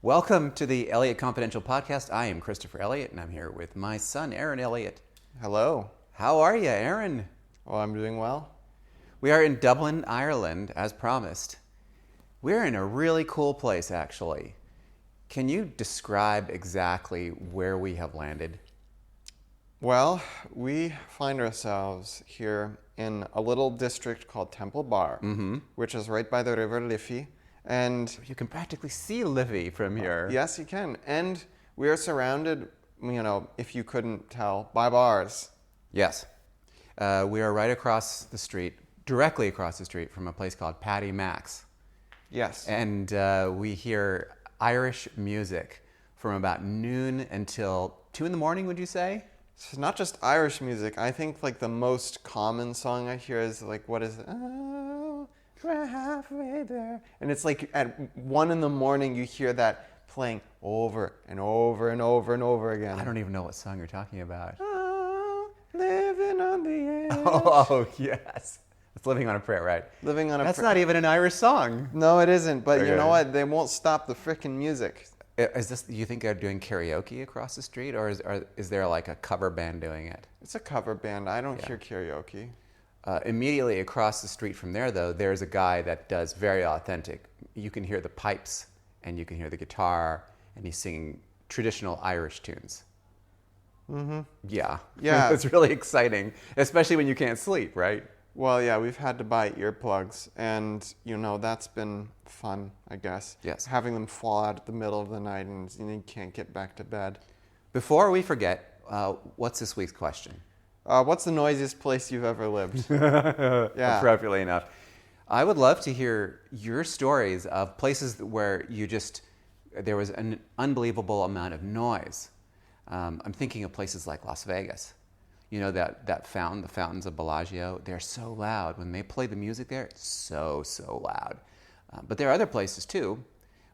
Welcome to the Elliott Confidential podcast. I am Christopher Elliott, and I'm here with my son, Aren Elliott. Hello. How are you, Aren? Oh, I'm doing well. We are in Dublin, Ireland, as promised. We're in a really cool place, actually. Can you describe exactly where we have landed? Well, we find ourselves here in a little district called Temple Bar, which is right by the river Liffey. And you can practically see Liffey from here. Yes, you can. And we are surrounded, if you couldn't tell, by bars. Yes. We are right across the street, directly across the street from a place called Paddy Mac's. Yes. And we hear Irish music from about noon until 2 in the morning, would you say? It's not just Irish music. I think the most common song I hear is what is it? Oh, we're halfway there. And it's at 1 in the morning you hear that playing over and over and over and over again. I don't even know what song you're talking about. Oh, living on the edge. Oh, yes. It's Living on a Prayer, right? Living on a That's not even an Irish song. No, it isn't. But Okay. You know what? They won't stop the frickin' music. Is this? You think they're doing karaoke across the street, or is there a cover band doing it? It's a cover band. I don't hear karaoke. Immediately across the street from there, though, there's a guy that does very authentic. You can hear the pipes, and you can hear the guitar, and he's singing traditional Irish tunes. Mm-hmm. Yeah. Yeah. It's really exciting, especially when you can't sleep, right? Well, yeah, we've had to buy earplugs, and, that's been fun, I guess. Yes. Having them fall out at the middle of the night, and you can't get back to bed. Before we forget, what's this week's question? What's the noisiest place you've ever lived? Yeah. Appropriately enough. I would love to hear your stories of places where there was an unbelievable amount of noise. I'm thinking of places like Las Vegas. You know, that fountain, the fountains of Bellagio, they're so loud. When they play the music there, it's so loud. But there are other places, too,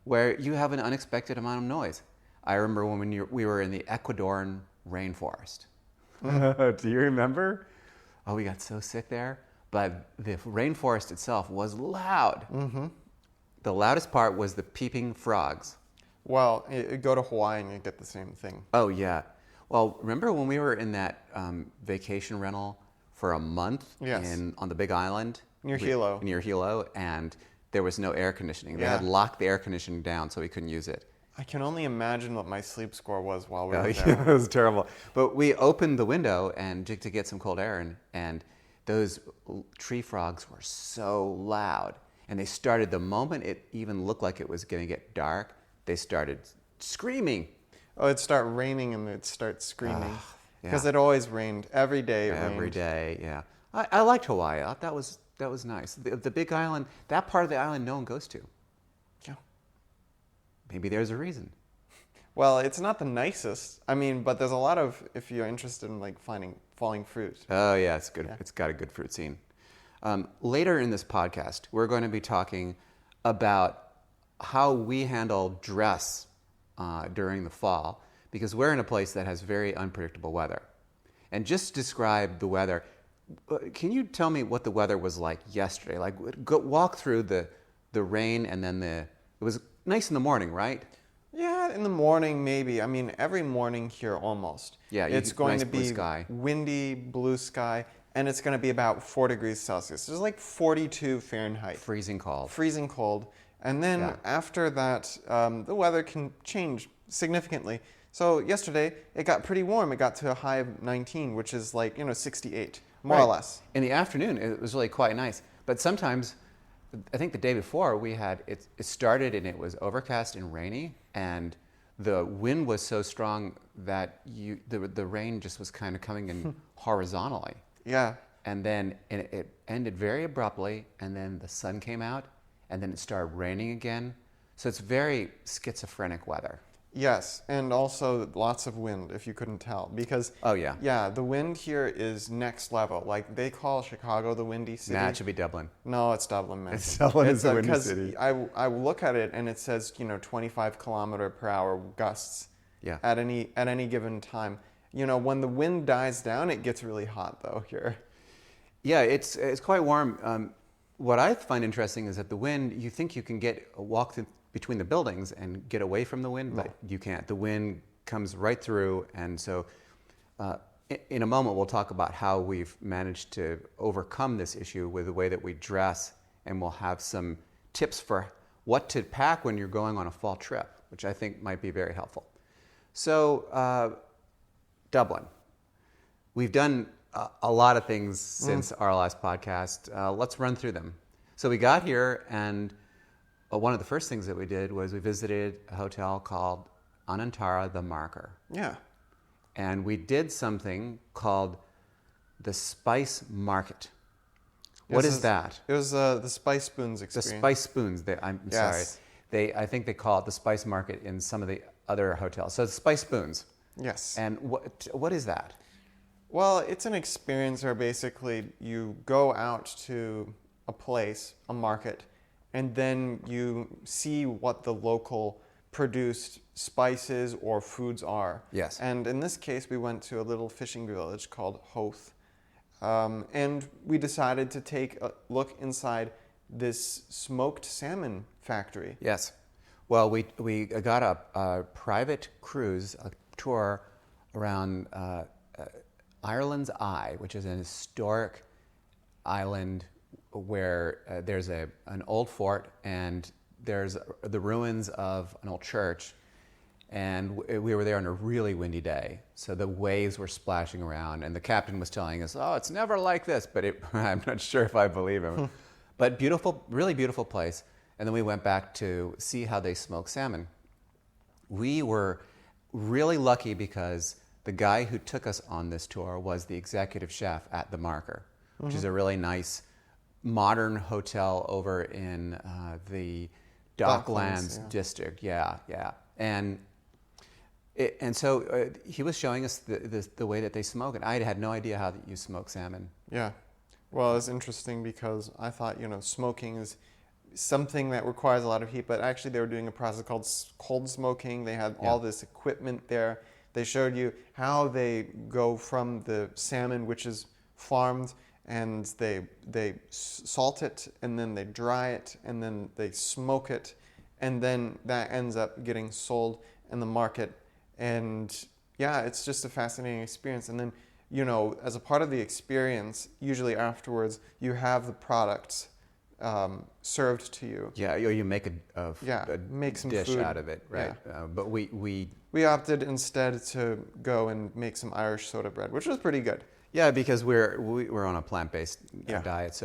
where you have an unexpected amount of noise. I remember when we were in the Ecuadorian rainforest. Do you remember? Oh, we got so sick there. But the rainforest itself was loud. Mm-hmm. The loudest part was the peeping frogs. Well, go to Hawaii and you get the same thing. Oh, yeah. Well, remember when we were in that vacation rental for a month on the Big Island? Near Hilo. Near Hilo, and there was no air conditioning. They had locked the air conditioning down so we couldn't use it. I can only imagine what my sleep score was while we were Yeah, there. it was terrible. But we opened the window to get some cold air, and those tree frogs were so loud. And they started, the moment it even looked like it was going to get dark, they started screaming. Oh, it'd start raining and they'd start screaming. Because yeah. It always rained. Every day it Every rained. day, yeah. I liked Hawaii. I thought that was nice. The Big Island, that part of the island no one goes to. Yeah. Maybe there's a reason. Well, it's not the nicest. But there's a lot of, if you're interested in finding falling fruit. Oh, yeah, it's good. Yeah. It's got a good fruit scene. Later in this podcast, we're going to be talking about how we handle dress during the fall, because we're in a place that has very unpredictable weather. And just describe the weather. Can you tell me what the weather was like yesterday? Walk through the rain, and then it was nice in the morning, right? Yeah, in the morning maybe. Every morning here almost. Yeah, it's going nice to be blue sky. Windy, blue sky, and it's going to be about 4 degrees Celsius. It's 42 Fahrenheit. Freezing cold. Freezing cold. And then after that, the weather can change significantly. So yesterday, it got pretty warm. It got to a high of 19, which is 68, more or less. In the afternoon, it was really quite nice. But sometimes, I think the day before, we had, it started and it was overcast and rainy, and the wind was so strong that the rain just was kind of coming in horizontally. Yeah. And then it ended very abruptly, and then the sun came out, and then it started raining again. So it's very schizophrenic weather. Yes, and also lots of wind, if you couldn't tell. Because, yeah, the wind here is next level. They call Chicago the windy city. Nah, it should be Dublin. No, it's Dublin, man. Dublin is the windy city. I look at it, and it says, 25 kilometer per hour gusts at any given time. When the wind dies down, it gets really hot, though, here. Yeah, it's quite warm. What I find interesting is that the wind, you think you can walk between the buildings and get away from the wind, but you can't. The wind comes right through, and so in a moment we'll talk about how we've managed to overcome this issue with the way that we dress, and we'll have some tips for what to pack when you're going on a fall trip, which I think might be very helpful. So, Dublin. We've done a lot of things since our last podcast. Let's run through them. So we got here, and one of the first things that we did was we visited a hotel called Anantara, the Marker. Yeah. And we did something called the Spice Market. What is that? It was the Spice Spoons experience. The Spice Spoons. Sorry. I think they call it the Spice Market in some of the other hotels. So it's Spice Spoons. Yes. And what is that? Well, it's an experience where basically you go out to a place, a market, and then you see what the local produced spices or foods are. Yes. And in this case, we went to a little fishing village called Hoth. And we decided to take a look inside this smoked salmon factory. Yes. Well, we got a private cruise, a tour around Ireland's Eye, which is an historic island where there's an old fort and there's the ruins of an old church. And we were there on a really windy day, so the waves were splashing around, and the captain was telling us, "Oh, it's never like this," but I'm not sure if I believe him. But beautiful, really beautiful place. And then we went back to see how they smoke salmon. We were really lucky because the guy who took us on this tour was the executive chef at the Marker, which is a really nice, modern hotel over in the Docklands district. Yeah. And so he was showing us the way that they smoke it. I had no idea how you smoke salmon. Yeah. Well, it's interesting because I thought, smoking is something that requires a lot of heat, but actually they were doing a process called cold smoking. They had all this equipment there. They showed you how they go from the salmon, which is farmed, and they salt it, and then they dry it, and then they smoke it, and then that ends up getting sold in the market. And yeah, it's just a fascinating experience. And then, as a part of the experience, usually afterwards, you have the products served to you. Yeah, you make a make some dish food out of it, right? Yeah. But we opted instead to go and make some Irish soda bread, which was pretty good. Yeah, because we're on a plant-based diet,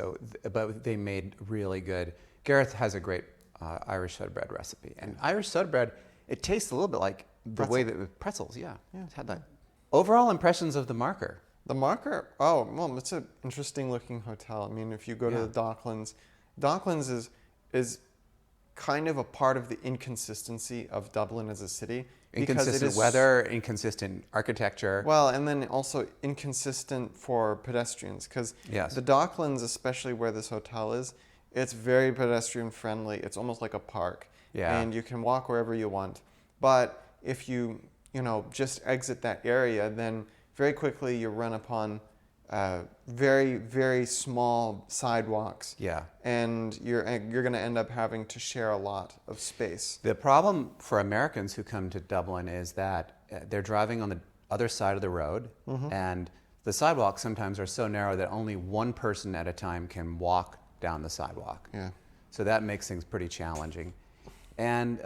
but they made really good. Gareth has a great Irish soda bread recipe, and Irish soda bread, it tastes a little bit like the way that pretzels. Yeah, it's had that. Overall impressions of the Marker. The Marker. Oh, well, it's an interesting looking hotel. I mean, if you go to the Docklands is kind of a part of the inconsistency of Dublin as a city. Inconsistent weather, inconsistent architecture. Well, and then also inconsistent for pedestrians, because the Docklands, especially where this hotel is, it's very pedestrian friendly. It's almost like a park. Yeah. And you can walk wherever you want. But if you just exit that area, then very quickly you run upon very, very small sidewalks. Yeah. And you're going to end up having to share a lot of space. The problem for Americans who come to Dublin is that they're driving on the other side of the road, and the sidewalks sometimes are so narrow that only one person at a time can walk down the sidewalk. Yeah. So that makes things pretty challenging. And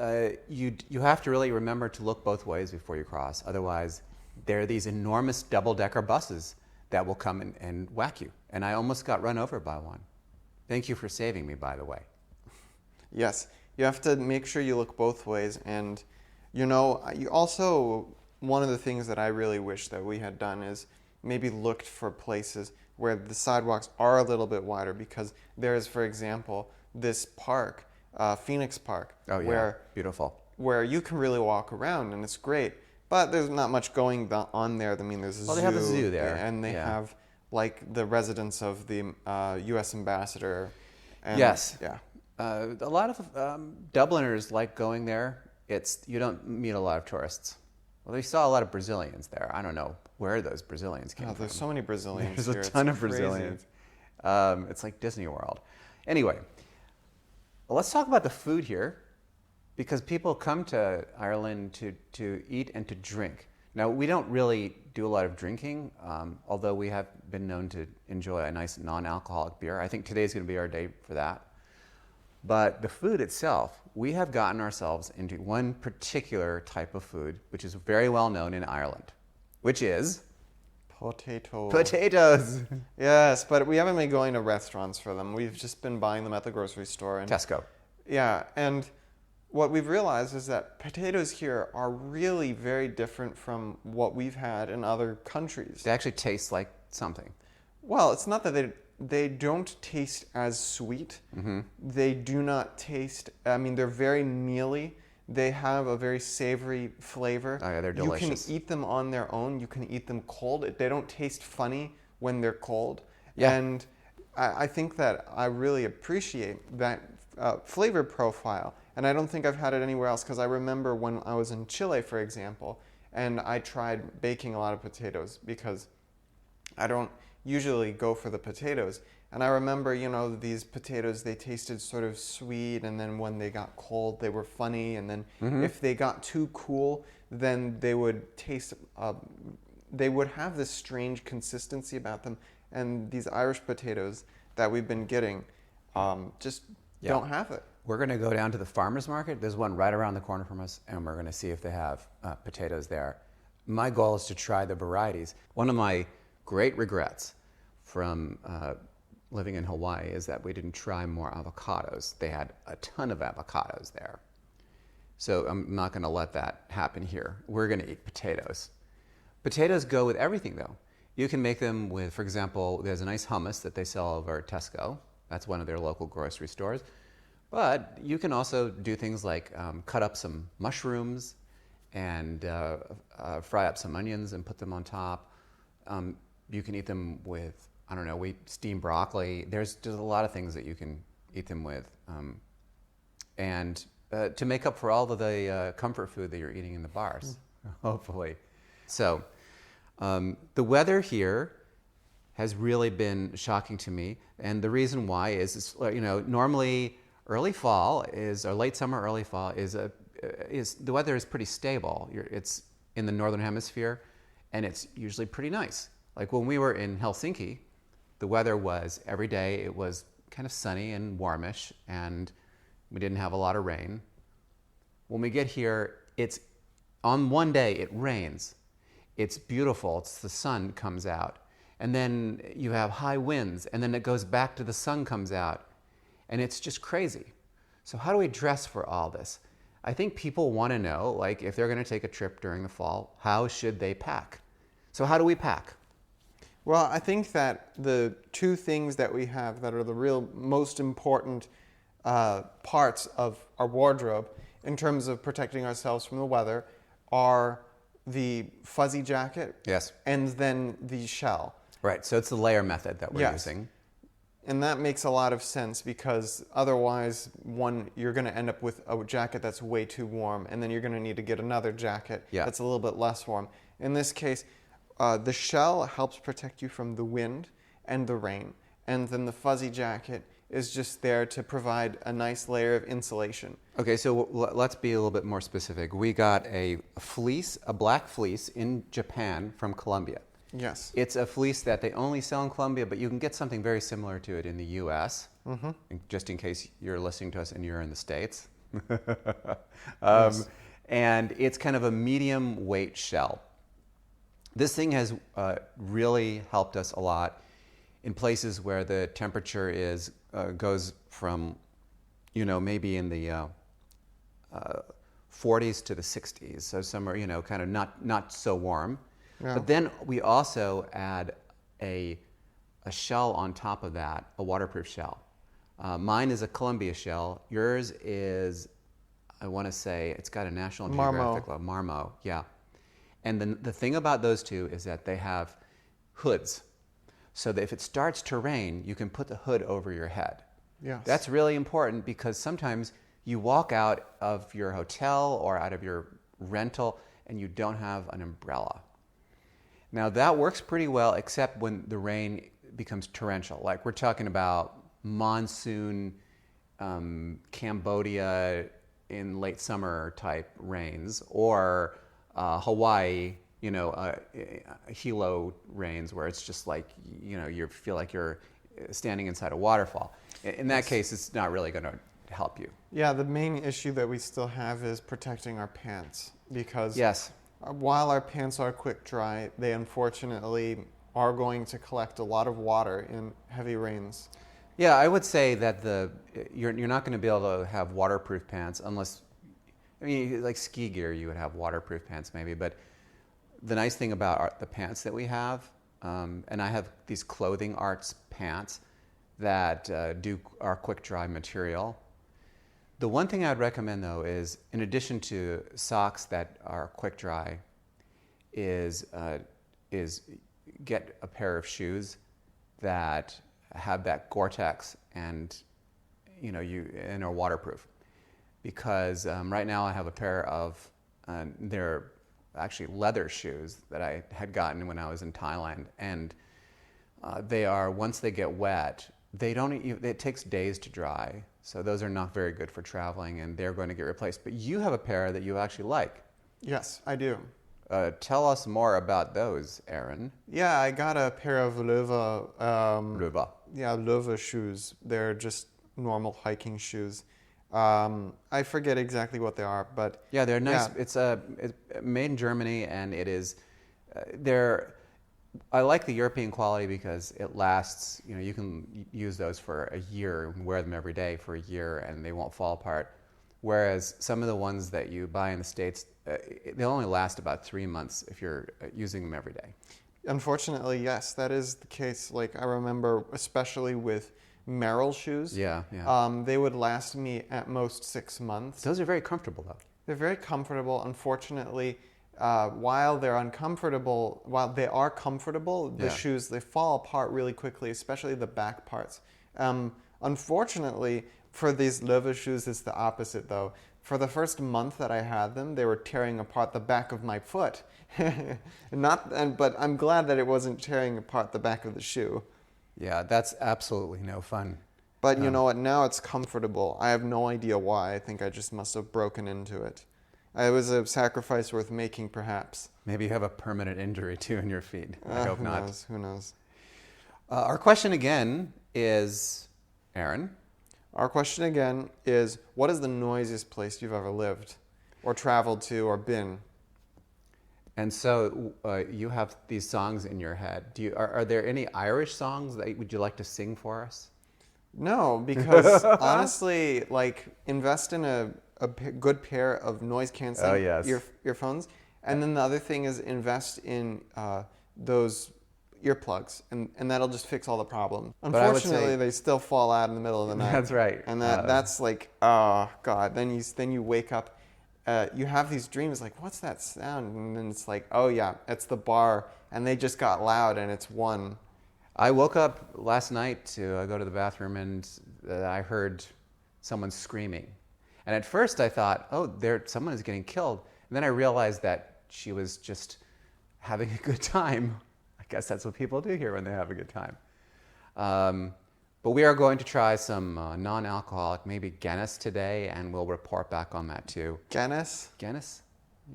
you have to really remember to look both ways before you cross. Otherwise, there are these enormous double-decker buses that will come and whack you. And I almost got run over by one. Thank you for saving me, by the way. Yes. You have to make sure you look both ways. And, you also, one of the things that I really wish that we had done is maybe looked for places where the sidewalks are a little bit wider, because there is, for example, this park, Phoenix Park. Oh, yeah. Beautiful. Where you can really walk around, and it's great. But there's not much going on there. I mean, there's a zoo. They have a zoo there. And they have, the residence of the U.S. ambassador. And, yes. Yeah. A lot of Dubliners like going there. You don't meet a lot of tourists. Well, they saw a lot of Brazilians there. I don't know where those Brazilians came from. There's so many Brazilians There's a ton of Brazilians. It's like Disney World. Anyway, let's talk about the food here. because people come to Ireland to eat and to drink. Now, we don't really do a lot of drinking, although we have been known to enjoy a nice non-alcoholic beer. I think today's going to be our day for that. But the food itself, we have gotten ourselves into one particular type of food, which is very well known in Ireland, which is potatoes. Yes, but we haven't been going to restaurants for them. We've just been buying them at the grocery store. And Tesco. yeah, and what we've realized is that potatoes here are really very different from what we've had in other countries. They actually taste like something. Well, it's not that they don't taste as sweet. Mm-hmm. They do not taste, I mean, they're very mealy. They have a very savory flavor. Oh yeah, they're delicious. You can eat them on their own. You can eat them cold. They don't taste funny when they're cold. Yeah. And I think that I really appreciate that flavor profile. And I don't think I've had it anywhere else, because I remember when I was in Chile, for example, and I tried baking a lot of potatoes because I don't usually go for the potatoes. And I remember, these potatoes, they tasted sort of sweet, and then when they got cold, they were funny, and then if they got too cool, then they would taste, they would have this strange consistency about them. And these Irish potatoes that we've been getting just don't have it. We're going to go down to the farmer's market. There's one right around the corner from us, and we're going to see if they have potatoes there. My goal is to try the varieties. One of my great regrets from living in Hawaii is that we didn't try more avocados. They had a ton of avocados there. So I'm not going to let that happen here. We're going to eat potatoes. Potatoes go with everything, though. You can make them with, for example, there's a nice hummus that they sell over at Tesco. That's one of their local grocery stores. But you can also do things like cut up some mushrooms and fry up some onions and put them on top. You can eat them with, I don't know, we steam broccoli. There's just a lot of things that you can eat them with. And to make up for all of the comfort food that you're eating in the bars, hopefully. So the weather here has really been shocking to me. And the reason why is normally early fall is, or late summer, early fall is the weather is pretty stable. It's in the northern hemisphere, and it's usually pretty nice. Like when we were in Helsinki, the weather was every day, it was kind of sunny and warmish, and we didn't have a lot of rain. When we get here, it's on one day it rains. It's beautiful. The sun comes out, and then you have high winds, and then it goes back to the sun comes out. And it's just crazy. So how do we dress for all this? I think people want to know, like, if they're going to take a trip during the fall, how should they pack? So how do we pack? Well, I think that the two things that we have that are the real most important parts of our wardrobe in terms of protecting ourselves from the weather are the fuzzy jacket, yes, and then the shell. Right, so it's the layer method that we're using. And that makes a lot of sense, because otherwise, you're going to end up with a jacket that's way too warm, and then you're going to need to get another jacket that's a little bit less warm. In this case, the shell helps protect you from the wind and the rain, and then the fuzzy jacket is just there to provide a nice layer of insulation. Okay, so let's be a little bit more specific. We got a black fleece in Japan from Colombia. Yes. It's a fleece that they only sell in Colombia, but you can get something very similar to it in the U.S., just in case you're listening to us and you're in the States. Yes. And it's kind of a medium weight shell. This thing has really helped us a lot in places where the temperature goes from, maybe in the 40s to the 60s. So somewhere, kind of not so warm. Yeah. But then we also add a shell on top of that, a waterproof shell. Mine is a Columbia shell. Yours is, I want to say, it's got a National Geographic logo. Marmo, yeah. And the thing about those two is that they have hoods. So that if it starts to rain, you can put the hood over your head. Yes. That's really important, because sometimes you walk out of your hotel or out of your rental and you don't have an umbrella. Now that works pretty well, except when the rain becomes torrential. Like we're talking about monsoon, Cambodia in late summer type rains, or Hawaii, hilo rains where it's just like, you feel like you're standing inside a waterfall. In that case, it's not really going to help you. Yeah, the main issue that we still have is protecting our pants, because Yes. while our pants are quick dry, they unfortunately are going to collect a lot of water in heavy rains. Yeah, I would say that you're not going to be able to have waterproof pants unless, like ski gear, you would have waterproof pants maybe. But the nice thing about the pants that we have, and I have these Clothing Arts pants that are quick dry material. The one thing I'd recommend though is, in addition to socks that are quick dry, is get a pair of shoes that have that Gore-Tex and are waterproof. Because right now I have a pair of they're actually leather shoes that I had gotten when I was in Thailand, and they are, once they get wet, it takes days to dry. So those are not very good for traveling, and they're going to get replaced. But you have a pair that you actually like. Yes, I do. Tell us more about those, Aren. Yeah, I got a pair of Löwe. Löwe. Yeah, Löwe shoes. They're just normal hiking shoes. I forget exactly what they are, but yeah, they're nice. Yeah. It's made in Germany, and it is. I like the European quality because it lasts. You can use those for a year and wear them every day for a year, and they won't fall apart. Whereas some of the ones that you buy in the States, they'll only last about 3 months if you're using them every day. Unfortunately, yes, that is the case. Like, I remember, especially with Merrell shoes. Yeah. They would last me at most 6 months. Those are very comfortable, though. They're very comfortable. Unfortunately, while they are comfortable, the shoes, they fall apart really quickly, especially the back parts. Unfortunately, for these Löwe shoes, it's the opposite, though. For the first month that I had them, they were tearing apart the back of my foot. But I'm glad that it wasn't tearing apart the back of the shoe. Yeah, that's absolutely no fun. But you know what? Now it's comfortable. I have no idea why. I think I just must have broken into it. It was a sacrifice worth making, perhaps. Maybe you have a permanent injury, too, in your feet. I hope not. Who knows? Our question again is, Aren? Our question again is, what is the noisiest place you've ever lived or traveled to or been? And so you have these songs in your head. Are there any Irish songs that would you like to sing for us? No, because honestly, invest in a good pair of noise canceling earphones, and then the other thing is invest in those earplugs, and that'll just fix all the problems. Unfortunately, they still fall out in the middle of the night. That's right. And that's like, oh God. Then you wake up, you have these dreams like, what's that sound? And then it's like, oh yeah, it's the bar, and they just got loud, and it's one. I woke up last night to go to the bathroom, and I heard someone screaming. And at first I thought, oh, someone is getting killed. And then I realized that she was just having a good time. I guess that's what people do here when they have a good time. But we are going to try some non-alcoholic, maybe Guinness today, and we'll report back on that too. Guinness? Guinness?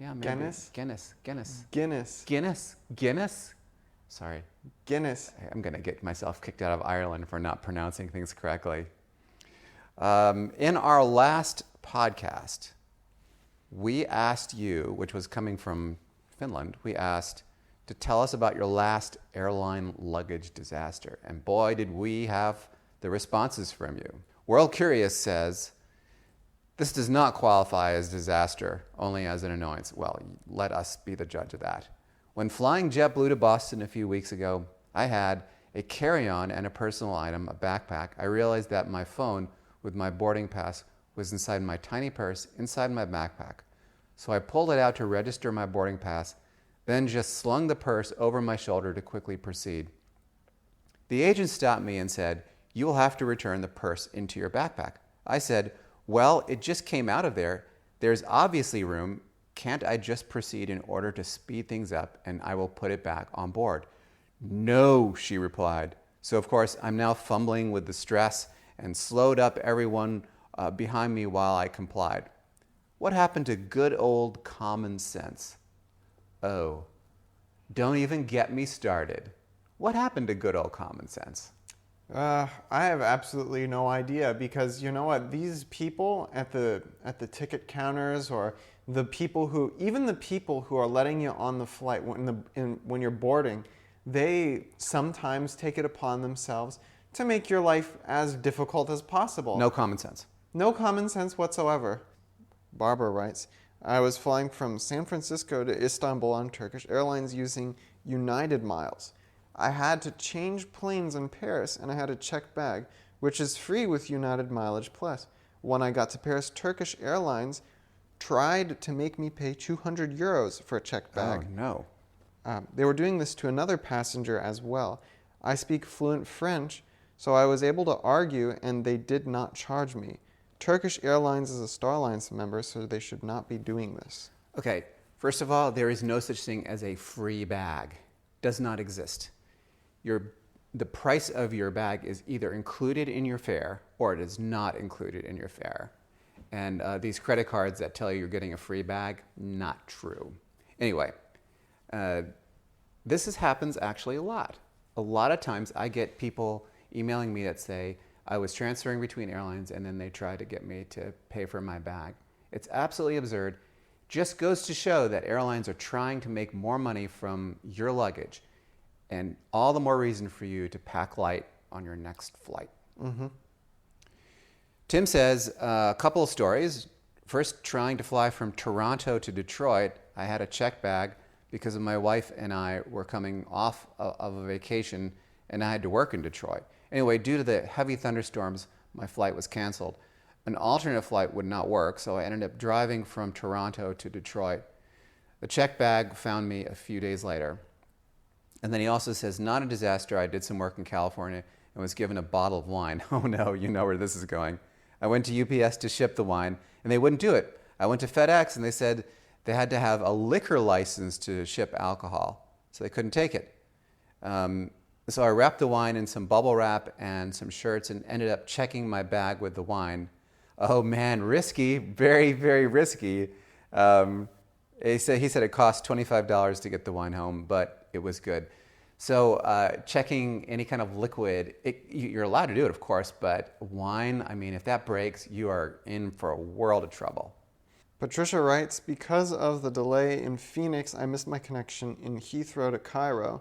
Yeah, maybe. Guinness? Sorry. Guinness. I'm going to get myself kicked out of Ireland for not pronouncing things correctly. In our last podcast, we asked you, which was coming from Finland, we asked to tell us about your last airline luggage disaster. And boy, did we have the responses from you. World Curious says, this does not qualify as disaster, only as an annoyance. Well, let us be the judge of that. When flying JetBlue to Boston a few weeks ago, I had a carry-on and a personal item, a backpack. I realized that my phone with my boarding pass was inside my tiny purse, inside my backpack. So I pulled it out to register my boarding pass, then just slung the purse over my shoulder to quickly proceed. The agent stopped me and said, "You will have to return the purse into your backpack." I said, "Well, it just came out of there. There's obviously room. Can't I just proceed in order to speed things up, and I will put it back on board?" "No," she replied. So of course, I'm now fumbling with the stress and slowed up everyone behind me while I complied. What happened to good old common sense? Oh, don't even get me started. What happened to good old common sense? I have absolutely no idea, because you know what? These people at the ticket counters, or even the people who are letting you on the flight when you're boarding, they sometimes take it upon themselves to make your life as difficult as possible. No common sense. No common sense whatsoever. Barbara writes, I was flying from San Francisco to Istanbul on Turkish Airlines using United miles. I had to change planes in Paris, and I had a checked bag, which is free with United Mileage Plus. When I got to Paris, Turkish Airlines tried to make me pay 200 euros for a checked bag. Oh, no. They were doing this to another passenger as well. I speak fluent French, so I was able to argue, and they did not charge me. Turkish Airlines is a Star Alliance member, so they should not be doing this. Okay, first of all, there is no such thing as a free bag. Does not exist. The price of your bag is either included in your fare or it is not included in your fare. And these credit cards that tell you you're getting a free bag, not true. Anyway, this happens actually a lot. A lot of times I get people emailing me that say, I was transferring between airlines and then they tried to get me to pay for my bag. It's absolutely absurd. Just goes to show that airlines are trying to make more money from your luggage, and all the more reason for you to pack light on your next flight. Mm-hmm. Tim says, a couple of stories. First, trying to fly from Toronto to Detroit, I had a checked bag because my wife and I were coming off of a vacation and I had to work in Detroit. Anyway, due to the heavy thunderstorms, my flight was canceled. An alternate flight would not work, so I ended up driving from Toronto to Detroit. The checked bag found me a few days later. And then he also says, not a disaster. I did some work in California and was given a bottle of wine. Oh no, you know where this is going. I went to UPS to ship the wine and they wouldn't do it. I went to FedEx and they said they had to have a liquor license to ship alcohol, so they couldn't take it. So I wrapped the wine in some bubble wrap and some shirts and ended up checking my bag with the wine. Oh man, risky, very, very risky. He said it cost $25 to get the wine home, but it was good. So checking any kind of liquid, you're allowed to do it, of course, but wine, I mean, if that breaks, you are in for a world of trouble. Patricia writes, because of the delay in Phoenix, I missed my connection in Heathrow to Cairo.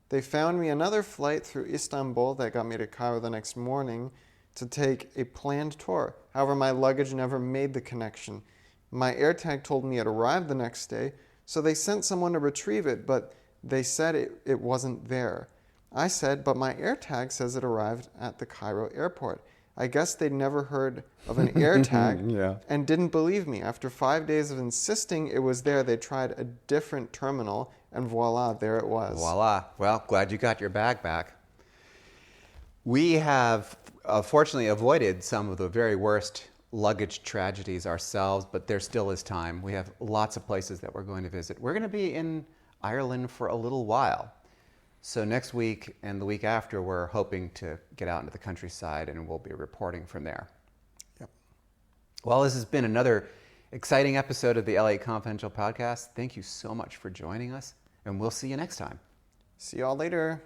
They found me another flight through Istanbul that got me to Cairo the next morning to take a planned tour. However, my luggage never made the connection. My AirTag told me it arrived the next day, so they sent someone to retrieve it, but they said it wasn't there. I said, but my AirTag says it arrived at the Cairo airport. I guess they'd never heard of an AirTag and didn't believe me. After 5 days of insisting it was there, they tried a different terminal, and voila, there it was. Voila. Well, glad you got your bag back. We have fortunately avoided some of the very worst luggage tragedies ourselves, but there still is time. We have lots of places that we're going to visit. We're going to be in Ireland for a little while. So next week and the week after, we're hoping to get out into the countryside and we'll be reporting from there. Yep. Well, this has been another exciting episode of the LA Confidential podcast. Thank you so much for joining us, and we'll see you next time. See y'all later.